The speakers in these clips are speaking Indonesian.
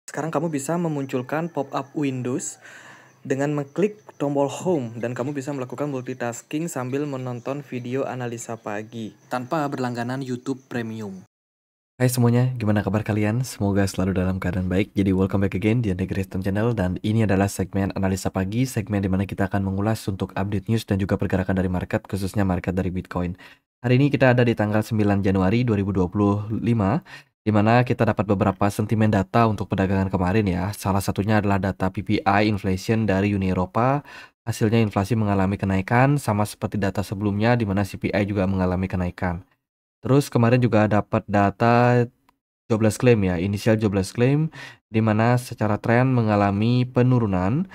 Sekarang kamu bisa memunculkan pop-up Windows dengan mengklik tombol Home dan kamu bisa melakukan multitasking sambil menonton video analisa pagi tanpa berlangganan YouTube Premium. Hai semuanya, gimana kabar kalian? Semoga selalu dalam keadaan baik. Jadi welcome back again di Andre Kristen Channel, dan ini adalah segmen analisa pagi, segmen dimana kita akan mengulas untuk update news dan juga pergerakan dari market, khususnya market dari Bitcoin. Hari ini kita ada di tanggal 9 Januari 2025, di mana kita dapat beberapa sentimen data untuk perdagangan kemarin ya. Salah satunya adalah data PPI inflation dari Uni Eropa. Hasilnya inflasi mengalami kenaikan, sama seperti data sebelumnya di mana CPI juga mengalami kenaikan. Terus kemarin juga dapat data jobless claim ya, initial jobless claim, di mana secara tren mengalami penurunan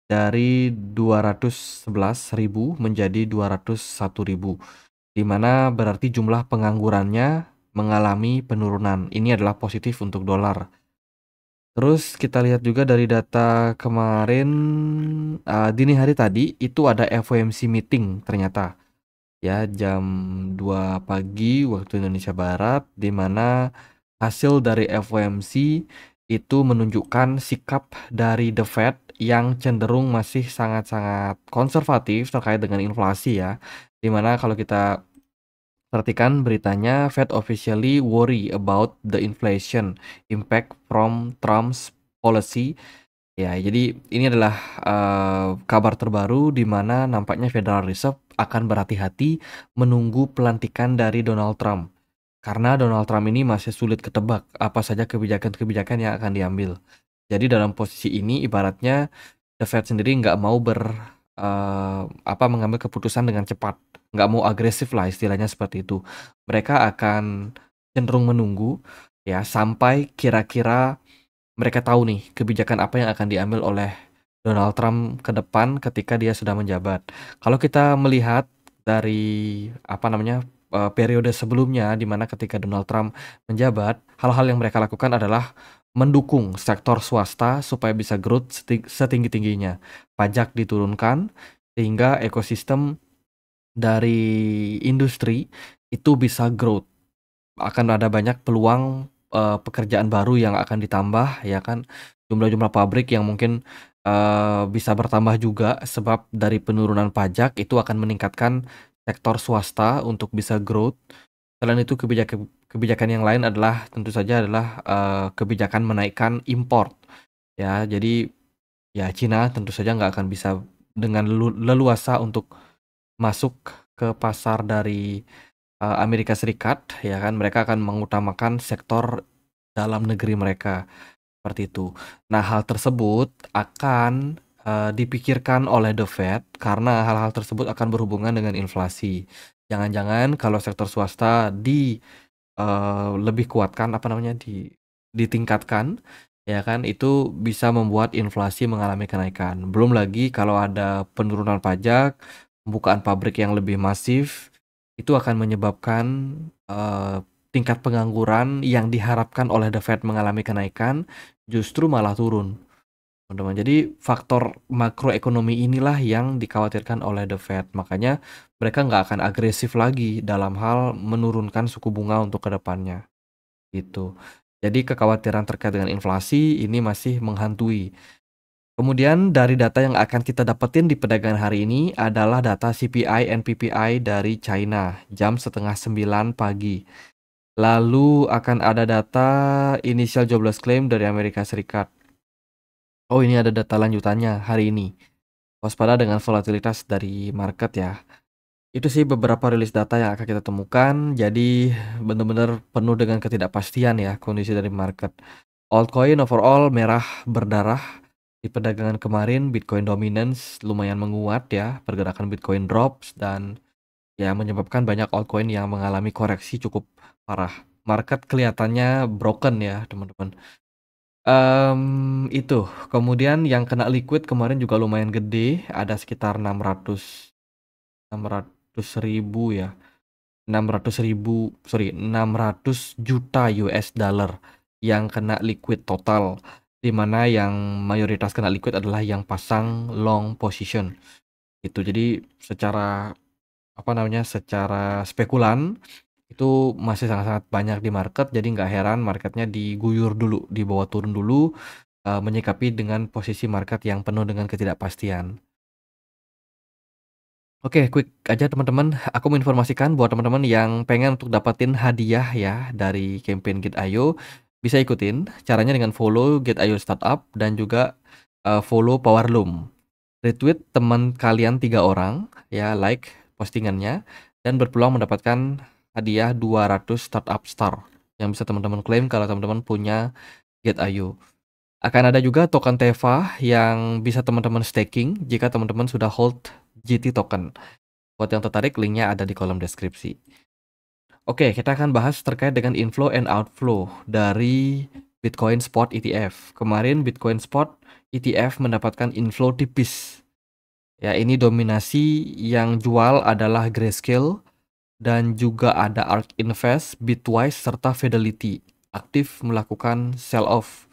dari 211.000 menjadi 201.000, di mana berarti jumlah penganggurannya mengalami penurunan. Ini adalah positif untuk dolar. Terus kita lihat juga dari data kemarin, dini hari tadi itu ada FOMC meeting ternyata. Ya, jam 2 pagi waktu Indonesia Barat, di mana hasil dari FOMC itu menunjukkan sikap dari The Fed yang cenderung masih sangat-sangat konservatif terkait dengan inflasi ya. Di mana kalau kita perhatikan beritanya, Fed officially worry about the inflation impact from Trump's policy. Ya, jadi ini adalah kabar terbaru di mana nampaknya Federal Reserve akan berhati-hati menunggu pelantikan dari Donald Trump. Karena Donald Trump ini masih sulit ketebak apa saja kebijakan-kebijakan yang akan diambil. Jadi dalam posisi ini ibaratnya The Fed sendiri nggak mau mengambil keputusan dengan cepat, nggak mau agresif lah istilahnya seperti itu. Mereka akan cenderung menunggu ya sampai kira-kira mereka tahu nih kebijakan apa yang akan diambil oleh Donald Trump ke depan ketika dia sudah menjabat. Kalau kita melihat dari periode sebelumnya di mana ketika Donald Trump menjabat, hal-hal yang mereka lakukan adalah mendukung sektor swasta supaya bisa growth setinggi-tingginya. Pajak diturunkan sehingga ekosistem dari industri itu bisa growth. Akan ada banyak peluang pekerjaan baru yang akan ditambah ya kan, jumlah-jumlah pabrik yang mungkin bisa bertambah juga sebab dari penurunan pajak itu akan meningkatkan sektor swasta untuk bisa growth. Selain itu kebijakan yang lain adalah tentu saja adalah kebijakan menaikkan import ya. Jadi ya Cina tentu saja nggak akan bisa dengan leluasa untuk masuk ke pasar dari Amerika Serikat ya kan, mereka akan mengutamakan sektor dalam negeri mereka, seperti itu. Nah, hal tersebut akan dipikirkan oleh The Fed karena hal-hal tersebut akan berhubungan dengan inflasi. Jangan-jangan kalau sektor swasta lebih kuatkan ditingkatkan ya kan, itu bisa membuat inflasi mengalami kenaikan. Belum lagi kalau ada penurunan pajak, pembukaan pabrik yang lebih masif, itu akan menyebabkan tingkat pengangguran yang diharapkan oleh The Fed mengalami kenaikan justru malah turun, teman-teman. Jadi faktor makroekonomi inilah yang dikhawatirkan oleh The Fed. Makanya mereka nggak akan agresif lagi dalam hal menurunkan suku bunga untuk kedepannya. Gitu. Jadi kekhawatiran terkait dengan inflasi ini masih menghantui. Kemudian dari data yang akan kita dapetin di perdagangan hari ini adalah data CPI and PPI dari China jam 8:30 pagi. Lalu akan ada data initial jobless claim dari Amerika Serikat. Oh, ini ada data lanjutannya hari ini. Waspada dengan volatilitas dari market ya. Itu sih beberapa rilis data yang akan kita temukan. Jadi benar-benar penuh dengan ketidakpastian ya kondisi dari market. Altcoin overall merah berdarah di perdagangan kemarin. Bitcoin dominance lumayan menguat ya. Pergerakan Bitcoin drops dan ya menyebabkan banyak altcoin yang mengalami koreksi cukup parah. Market kelihatannya broken ya teman-teman. Itu kemudian yang kena liquid kemarin juga lumayan gede. Ada sekitar 600.000 ya. 600 juta US dollar yang kena liquid total, di mana yang mayoritas kena liquid adalah yang pasang long position. Itu jadi secara spekulan itu masih sangat-sangat banyak di market, jadi nggak heran marketnya diguyur dulu, dibawa turun dulu menyikapi dengan posisi market yang penuh dengan ketidakpastian. Oke, quick aja teman-teman, aku menginformasikan buat teman-teman yang pengen untuk dapatin hadiah ya dari campaign Gate.io, bisa ikutin caranya dengan follow Gate.io Startup dan juga follow Powerloom. Retweet teman kalian 3 orang ya, like postingannya dan berpeluang mendapatkan hadiah 200 startup star yang bisa teman-teman klaim kalau teman-teman punya Gate.io. Akan ada juga token TEVA yang bisa teman-teman staking jika teman-teman sudah hold GT token. Buat yang tertarik, linknya ada di kolom deskripsi. Oke, kita akan bahas terkait dengan inflow and outflow dari Bitcoin Spot ETF. Kemarin Bitcoin Spot ETF mendapatkan inflow tipis. Ya, ini dominasi yang jual adalah Grayscale dan juga ada ARK Invest, Bitwise, serta Fidelity aktif melakukan sell off.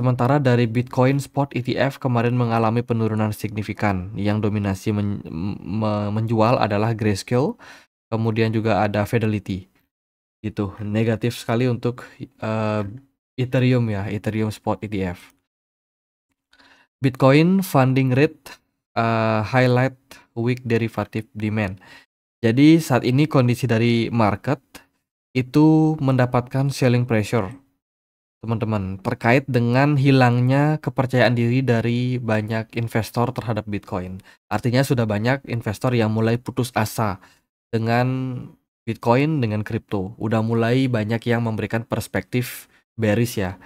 Sementara dari Bitcoin Spot ETF kemarin mengalami penurunan signifikan. Yang dominasi menjual adalah Grayscale, kemudian juga ada Fidelity. Gitu, negatif sekali untuk Ethereum ya, Ethereum Spot ETF. Bitcoin funding rate highlight weak derivative demand. Jadi saat ini kondisi dari market itu mendapatkan selling pressure, teman-teman, terkait dengan hilangnya kepercayaan diri dari banyak investor terhadap Bitcoin. Artinya sudah banyak investor yang mulai putus asa dengan Bitcoin, dengan kripto. Udah mulai banyak yang memberikan perspektif bearish ya.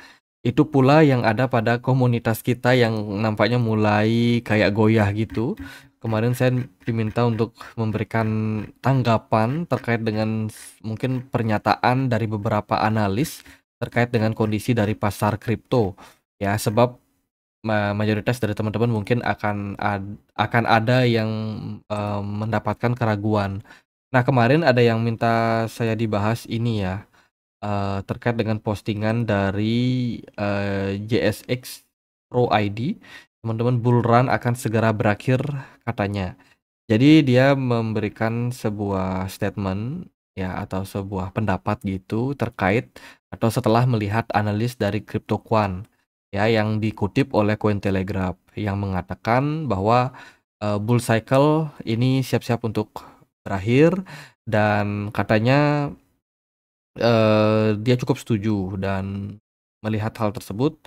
Itu pula yang ada pada komunitas kita yang nampaknya mulai kayak goyah gitu. Kemarin saya diminta untuk memberikan tanggapan terkait dengan mungkin pernyataan dari beberapa analis terkait dengan kondisi dari pasar kripto. Ya, sebab mayoritas dari teman-teman mungkin akan ada yang mendapatkan keraguan. Nah, kemarin ada yang minta saya dibahas ini ya, terkait dengan postingan dari JSX Pro ID, teman-teman, bull run akan segera berakhir katanya. Jadi dia memberikan sebuah statement ya atau sebuah pendapat gitu terkait atau setelah melihat analis dari CryptoQuant ya yang dikutip oleh Cointelegraph yang mengatakan bahwa bull cycle ini siap-siap untuk berakhir dan katanya dia cukup setuju dan melihat hal tersebut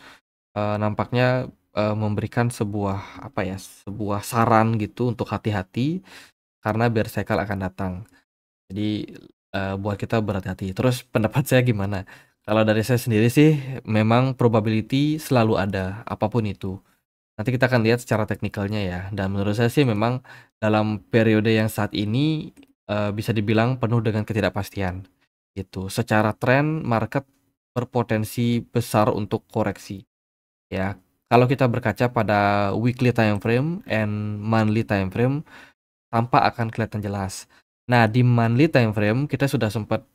nampaknya memberikan sebuah apa ya, sebuah saran gitu untuk hati-hati karena bear cycle akan datang. Jadi buat kita berhati-hati. Terus pendapat saya gimana? Kalau dari saya sendiri sih memang probability selalu ada apapun itu. Nanti kita akan lihat secara teknikalnya ya. Dan menurut saya sih memang dalam periode yang saat ini bisa dibilang penuh dengan ketidakpastian gitu. Secara tren market berpotensi besar untuk koreksi. Ya, kalau kita berkaca pada weekly time frame and monthly time frame, tampak akan kelihatan jelas. Nah, di monthly time frame kita sudah sempat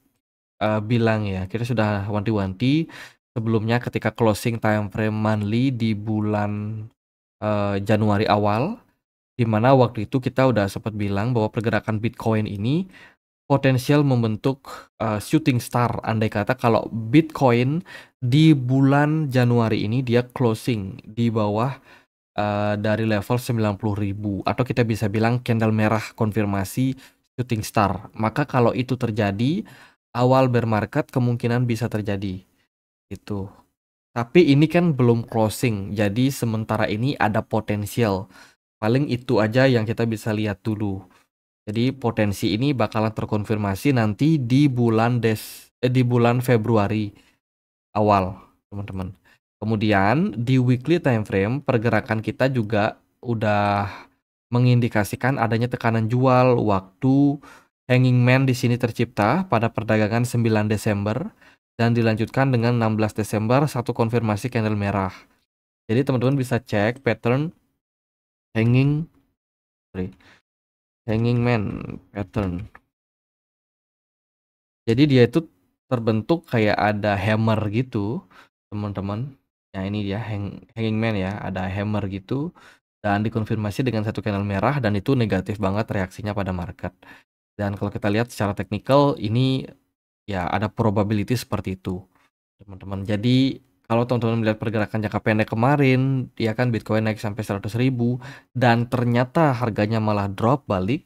bilang ya, kita sudah wanti-wanti sebelumnya ketika closing time frame monthly di bulan Januari awal, di mana waktu itu kita udah sempat bilang bahwa pergerakan Bitcoin ini potensial membentuk shooting star. Andai kata kalau Bitcoin di bulan Januari ini dia closing di bawah dari level 90.000 atau kita bisa bilang candle merah konfirmasi shooting star. Maka kalau itu terjadi, awal bear market kemungkinan bisa terjadi. Itu. Tapi ini kan belum closing. Jadi sementara ini ada potensial. Paling itu aja yang kita bisa lihat dulu. Jadi potensi ini bakalan terkonfirmasi nanti di bulan Februari awal, teman-teman. Kemudian di weekly time frame pergerakan kita juga udah mengindikasikan adanya tekanan jual waktu hanging man di sini tercipta pada perdagangan 9 Desember dan dilanjutkan dengan 16 Desember satu konfirmasi candle merah. Jadi teman-teman bisa cek pattern hanging man pattern. Jadi dia itu terbentuk kayak ada hammer gitu, teman-teman. Nah, ini dia hanging man ya, ada hammer gitu dan dikonfirmasi dengan satu candle merah dan itu negatif banget reaksinya pada market. Dan kalau kita lihat secara teknikal ini ya ada probability seperti itu, teman-teman. Jadi kalau teman-teman melihat pergerakan jangka pendek kemarin, ya kan Bitcoin naik sampai 100.000 dan ternyata harganya malah drop balik,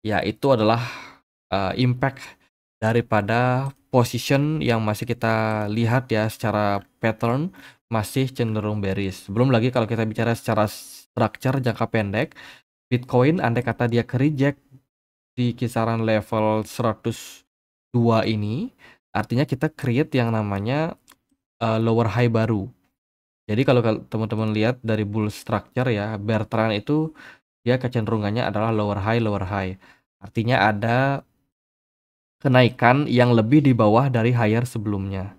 ya itu adalah impact daripada position yang masih kita lihat ya secara pattern masih cenderung bearish. Belum lagi kalau kita bicara secara structure jangka pendek, Bitcoin andai kata dia ke-reject di kisaran level 102 ini, artinya kita create yang namanya lower high baru. Jadi kalau teman-teman lihat dari bull structure ya, bear trend itu dia kecenderungannya adalah lower high, lower high. Artinya ada kenaikan yang lebih di bawah dari higher sebelumnya.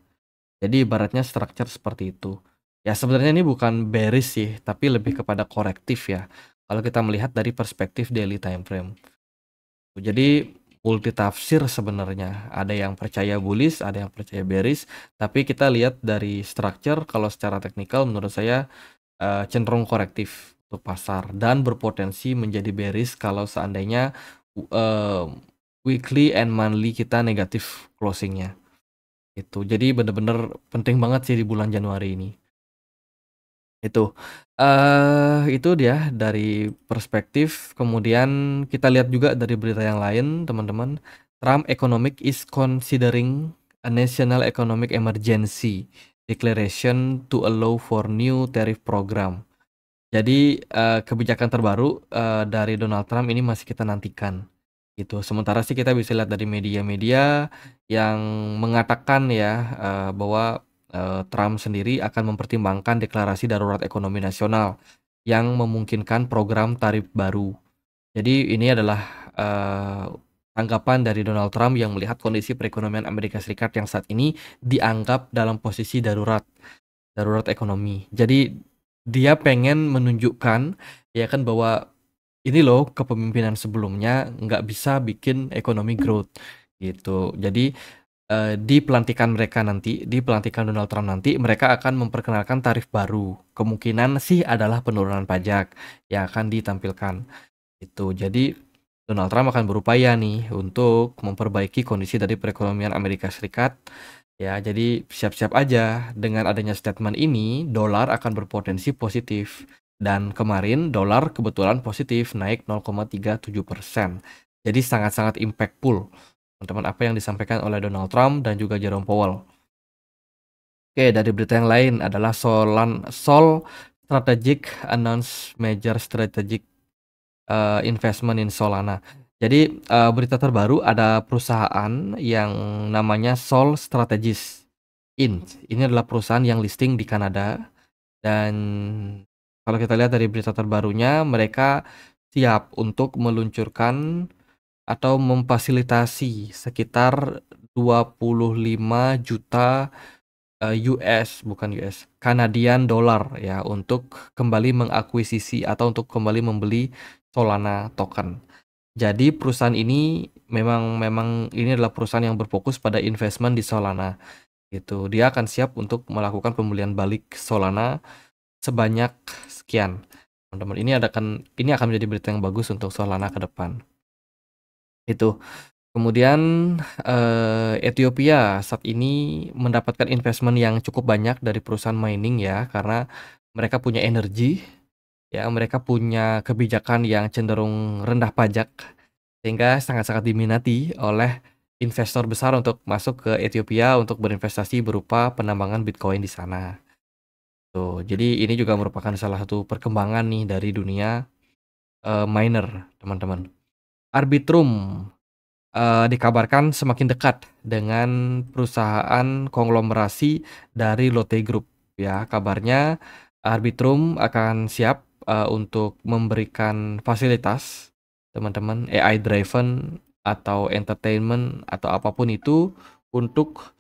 Jadi ibaratnya structure seperti itu. Ya sebenarnya ini bukan bearish sih, tapi lebih kepada korektif ya. Kalau kita melihat dari perspektif daily time frame. Jadi multi tafsir sebenarnya. Ada yang percaya bullish, ada yang percaya bearish. Tapi kita lihat dari structure, kalau secara teknikal menurut saya cenderung korektif untuk pasar dan berpotensi menjadi bearish kalau seandainya weekly and monthly kita negatif closingnya. Itu. Jadi bener-bener penting banget sih di bulan Januari ini. Itu dia dari perspektif. Kemudian kita lihat juga dari berita yang lain, teman-teman. Trump economic is considering a national economic emergency declaration to allow for new tariff program. Jadi kebijakan terbaru dari Donald Trump ini masih kita nantikan. Gitu. Sementara sih kita bisa lihat dari media-media yang mengatakan ya bahwa Trump sendiri akan mempertimbangkan deklarasi darurat ekonomi nasional yang memungkinkan program tarif baru. Jadi ini adalah tanggapan dari Donald Trump yang melihat kondisi perekonomian Amerika Serikat yang saat ini dianggap dalam posisi darurat ekonomi. Jadi dia pengen menunjukkan ya kan bahwa ini loh kepemimpinan sebelumnya nggak bisa bikin ekonomi growth gitu. Jadi di pelantikan Donald Trump nanti, mereka akan memperkenalkan tarif baru. Kemungkinan sih adalah penurunan pajak yang akan ditampilkan. Itu. Jadi Donald Trump akan berupaya nih untuk memperbaiki kondisi dari perekonomian Amerika Serikat. Ya, jadi siap-siap aja dengan adanya statement ini, dolar akan berpotensi positif. Dan kemarin dolar kebetulan positif, naik 0,37%. Jadi sangat-sangat impactful teman-teman apa yang disampaikan oleh Donald Trump dan juga Jerome Powell. Oke, dari berita yang lain adalah Sol Strategic announce major strategic investment in Solana. Jadi berita terbaru ada perusahaan yang namanya Sol Strategis Inc. Ini adalah perusahaan yang listing di Kanada dan kalau kita lihat dari berita terbarunya mereka siap untuk meluncurkan atau memfasilitasi sekitar 25 juta Canadian dollar ya untuk kembali mengakuisisi atau untuk kembali membeli Solana token. Jadi perusahaan ini memang ini adalah perusahaan yang berfokus pada investment di Solana gitu. Dia akan siap untuk melakukan pembelian balik Solana sebanyak sekian. Teman-teman, ini akan menjadi berita yang bagus untuk Solana ke depan. Itu. Kemudian Ethiopia saat ini mendapatkan investment yang cukup banyak dari perusahaan mining ya, karena mereka punya energi, ya mereka punya kebijakan yang cenderung rendah pajak, sehingga sangat-sangat diminati oleh investor besar untuk masuk ke Ethiopia untuk berinvestasi berupa penambangan Bitcoin di sana. Tuh, jadi ini juga merupakan salah satu perkembangan nih dari dunia miner, teman-teman. Arbitrum dikabarkan semakin dekat dengan perusahaan konglomerasi dari Lotte Group ya. Kabarnya Arbitrum akan siap untuk memberikan fasilitas teman-teman AI driven atau entertainment atau apapun itu untuk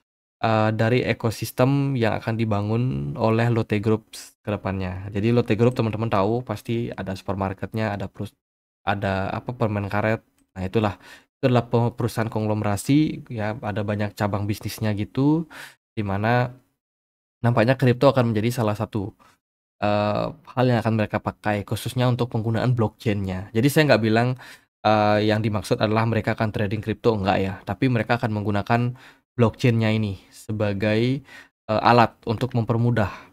dari ekosistem yang akan dibangun oleh Lotte Group ke depannya. Jadi Lotte Group teman-teman tahu pasti ada supermarketnya, ada apa permen karet. Nah, itu adalah perusahaan konglomerasi ya, ada banyak cabang bisnisnya gitu, di mana nampaknya kripto akan menjadi salah satu hal yang akan mereka pakai khususnya untuk penggunaan blockchain-nya. Jadi saya nggak bilang yang dimaksud adalah mereka akan trading kripto, enggak ya, tapi mereka akan menggunakan blockchain-nya ini sebagai alat untuk mempermudah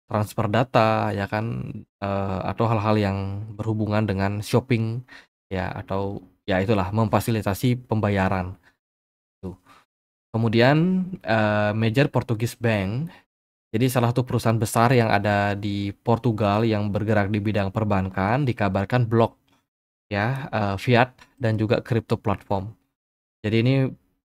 transfer data ya kan, atau hal-hal yang berhubungan dengan shopping ya, atau ya itulah memfasilitasi pembayaran tuh. Kemudian, Major Portuguese Bank, jadi salah satu perusahaan besar yang ada di Portugal yang bergerak di bidang perbankan dikabarkan blok ya, fiat dan juga crypto platform. Jadi ini,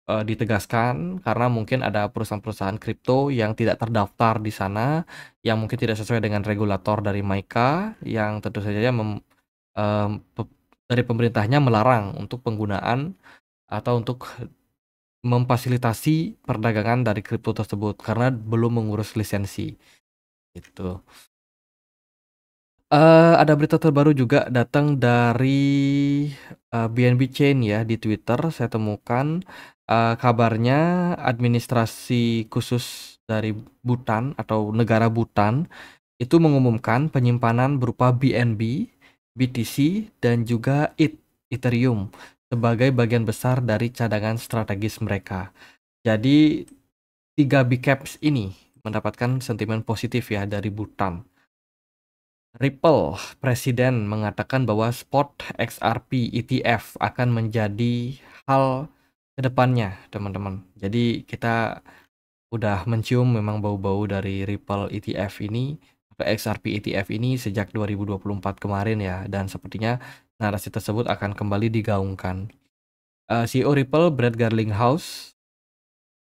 ditegaskan karena mungkin ada perusahaan-perusahaan kripto yang tidak terdaftar di sana, yang mungkin tidak sesuai dengan regulator dari MiCA, yang tentu saja mmm, pep dari pemerintahnya melarang untuk penggunaan atau untuk memfasilitasi perdagangan dari kripto tersebut karena belum mengurus lisensi, gitu. Ada berita terbaru juga datang dari, BNB Chain ya di Twitter saya temukan, kabarnya administrasi khusus dari Bhutan atau negara Bhutan itu mengumumkan penyimpanan berupa BNB, BTC, dan juga Ethereum sebagai bagian besar dari cadangan strategis mereka. Jadi 3 big caps ini mendapatkan sentimen positif ya dari Bhutan. Ripple, presiden mengatakan bahwa spot XRP ETF akan menjadi hal kedepannya, teman-teman. Jadi kita udah mencium memang bau-bau dari Ripple ETF ini atau XRP ETF ini sejak 2024 kemarin ya, dan sepertinya narasi tersebut akan kembali digaungkan. CEO Ripple, Brad Garlinghouse,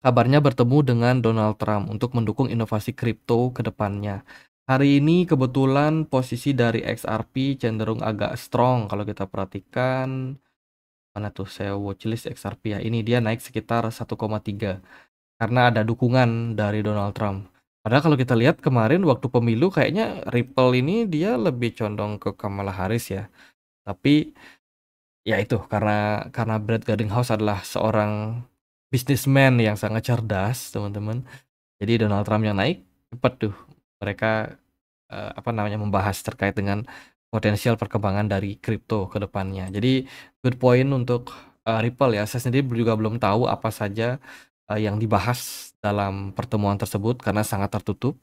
kabarnya bertemu dengan Donald Trump untuk mendukung inovasi kripto ke depannya. Hari ini kebetulan posisi dari XRP cenderung agak strong kalau kita perhatikan. Mana tuh saya watchlist XRP ya. Ini dia naik sekitar 1,3 karena ada dukungan dari Donald Trump. Padahal kalau kita lihat kemarin waktu pemilu kayaknya Ripple ini dia lebih condong ke Kamala Harris ya. Tapi ya itu karena Brad Garlinghouse adalah seorang businessman yang sangat cerdas, teman-teman. Jadi Donald Trump yang naik, cepat tuh mereka apa namanya membahas terkait dengan potensial perkembangan dari kripto ke depannya. Jadi good point untuk Ripple ya. Saya sendiri juga belum tahu apa saja yang dibahas dalam pertemuan tersebut karena sangat tertutup.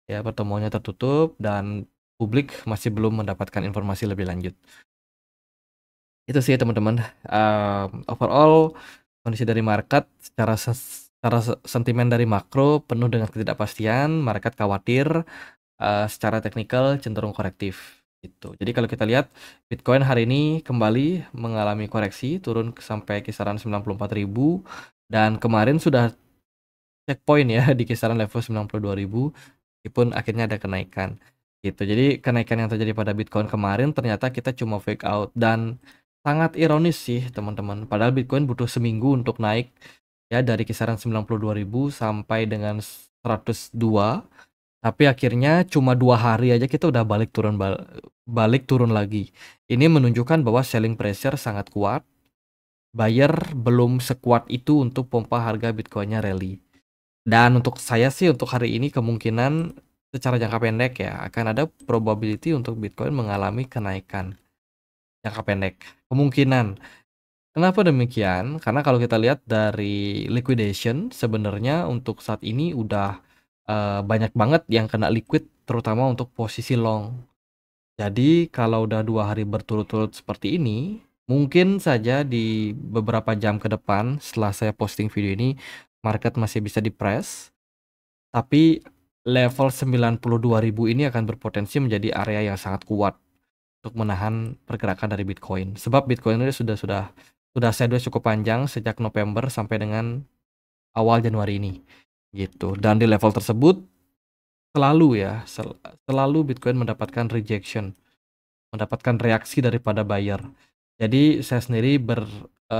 Ya, pertemuannya tertutup dan publik masih belum mendapatkan informasi lebih lanjut. Itu sih teman-teman. Overall kondisi dari market secara sentimen dari makro penuh dengan ketidakpastian, market khawatir, secara teknikal cenderung korektif gitu. Jadi kalau kita lihat Bitcoin hari ini kembali mengalami koreksi turun sampai kisaran 94.000 dan kemarin sudah checkpoint ya di kisaran level 92.000 meskipun akhirnya ada kenaikan gitu. Jadi kenaikan yang terjadi pada Bitcoin kemarin ternyata kita cuma fake out dan sangat ironis sih teman-teman. Padahal Bitcoin butuh seminggu untuk naik ya dari kisaran 92.000 sampai dengan 102, tapi akhirnya cuma 2 hari aja kita udah balik turun lagi. Ini menunjukkan bahwa selling pressure sangat kuat. Buyer belum sekuat itu untuk pompa harga Bitcoinnya rally. Dan untuk saya sih untuk hari ini kemungkinan secara jangka pendek ya akan ada probability untuk Bitcoin mengalami kenaikan jangka pendek. Kemungkinan. Kenapa demikian? Karena kalau kita lihat dari liquidation sebenarnya untuk saat ini udah banyak banget yang kena liquid terutama untuk posisi long. Jadi kalau udah 2 hari berturut-turut seperti ini, mungkin saja di beberapa jam ke depan setelah saya posting video ini market masih bisa di-press. Tapi level 92.000 ini akan berpotensi menjadi area yang sangat kuat untuk menahan pergerakan dari Bitcoin. Sebab Bitcoin ini sudah sideways cukup panjang sejak November sampai dengan awal Januari ini gitu. Dan di level tersebut selalu Bitcoin mendapatkan rejection, mendapatkan reaksi daripada buyer. Jadi saya sendiri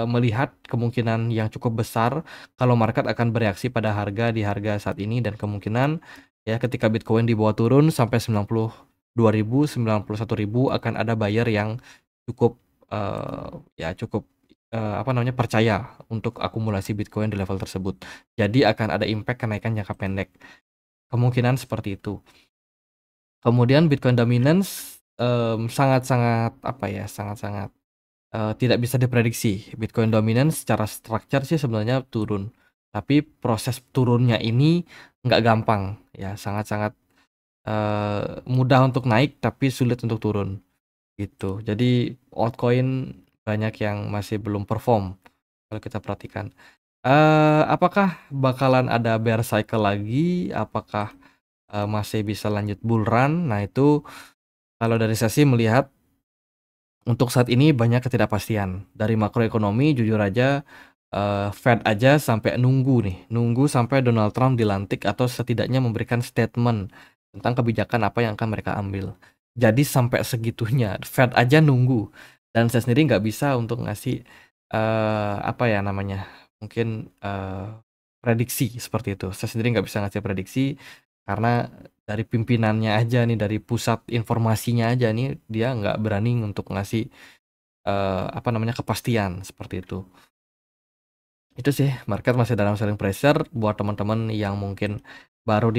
melihat kemungkinan yang cukup besar kalau market akan bereaksi pada di harga saat ini dan kemungkinan ya ketika Bitcoin dibawa turun sampai 92.000, 91.000 akan ada buyer yang cukup percaya untuk akumulasi Bitcoin di level tersebut. Jadi akan ada impact kenaikan jangka pendek. Kemungkinan seperti itu. Kemudian Bitcoin dominance sangat-sangat tidak bisa diprediksi. Bitcoin dominance secara structure sih sebenarnya turun. Tapi proses turunnya ini nggak gampang ya, sangat-sangat mudah untuk naik tapi sulit untuk turun gitu. Jadi altcoin banyak yang masih belum perform kalau kita perhatikan. Apakah bakalan ada bear cycle lagi? Apakah masih bisa lanjut bull run? Nah itu kalau dari saya sih melihat untuk saat ini banyak ketidakpastian. Dari makroekonomi jujur aja Fed aja sampai nunggu sampai Donald Trump dilantik atau setidaknya memberikan statement tentang kebijakan apa yang akan mereka ambil. Jadi sampai segitunya, Fed aja nunggu. Dan saya sendiri nggak bisa untuk ngasih apa ya namanya, mungkin prediksi seperti itu. Saya sendiri nggak bisa ngasih prediksi karena dari pimpinannya aja nih, dari pusat informasinya aja nih, dia nggak berani untuk ngasih apa namanya kepastian seperti itu. Itu sih, market masih dalam selling pressure buat teman-teman yang mungkin baru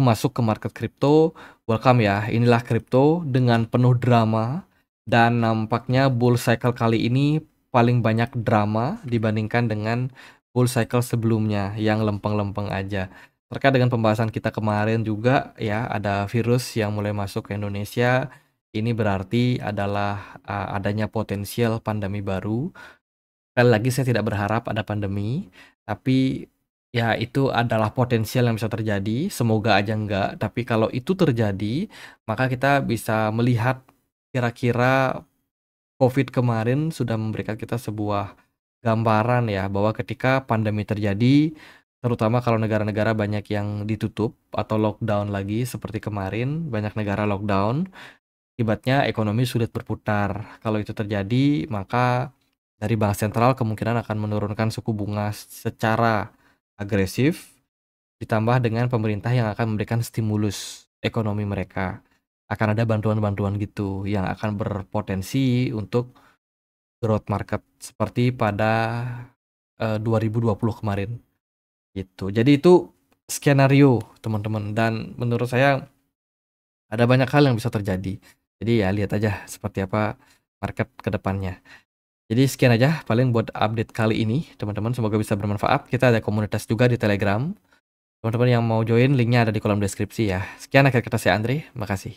masuk ke market kripto, welcome ya. Inilah kripto dengan penuh drama dan nampaknya bull cycle kali ini paling banyak drama dibandingkan dengan bull cycle sebelumnya yang lempeng-lempeng aja. Terkait dengan pembahasan kita kemarin juga ya, ada virus yang mulai masuk ke Indonesia. Ini berarti adalah adanya potensial pandemi baru. Sekali lagi saya tidak berharap ada pandemi, tapi ya itu adalah potensial yang bisa terjadi, semoga aja enggak, tapi kalau itu terjadi, maka kita bisa melihat kira-kira COVID kemarin sudah memberikan kita sebuah gambaran ya, bahwa ketika pandemi terjadi, terutama kalau negara-negara banyak yang ditutup atau lockdown lagi seperti kemarin, banyak negara lockdown, akibatnya ekonomi sulit berputar. Kalau itu terjadi, maka dari bank sentral kemungkinan akan menurunkan suku bunga secara agresif, ditambah dengan pemerintah yang akan memberikan stimulus ekonomi mereka. Akan ada bantuan-bantuan gitu yang akan berpotensi untuk growth market seperti pada 2020 kemarin gitu. Jadi itu skenario teman-teman, dan menurut saya ada banyak hal yang bisa terjadi. Jadi ya lihat aja seperti apa market ke depannya. Jadi sekian aja paling buat update kali ini teman-teman, semoga bisa bermanfaat. Kita ada komunitas juga di Telegram. Teman-teman yang mau join linknya ada di kolom deskripsi ya. Sekian akhir kata saya Andre, makasih.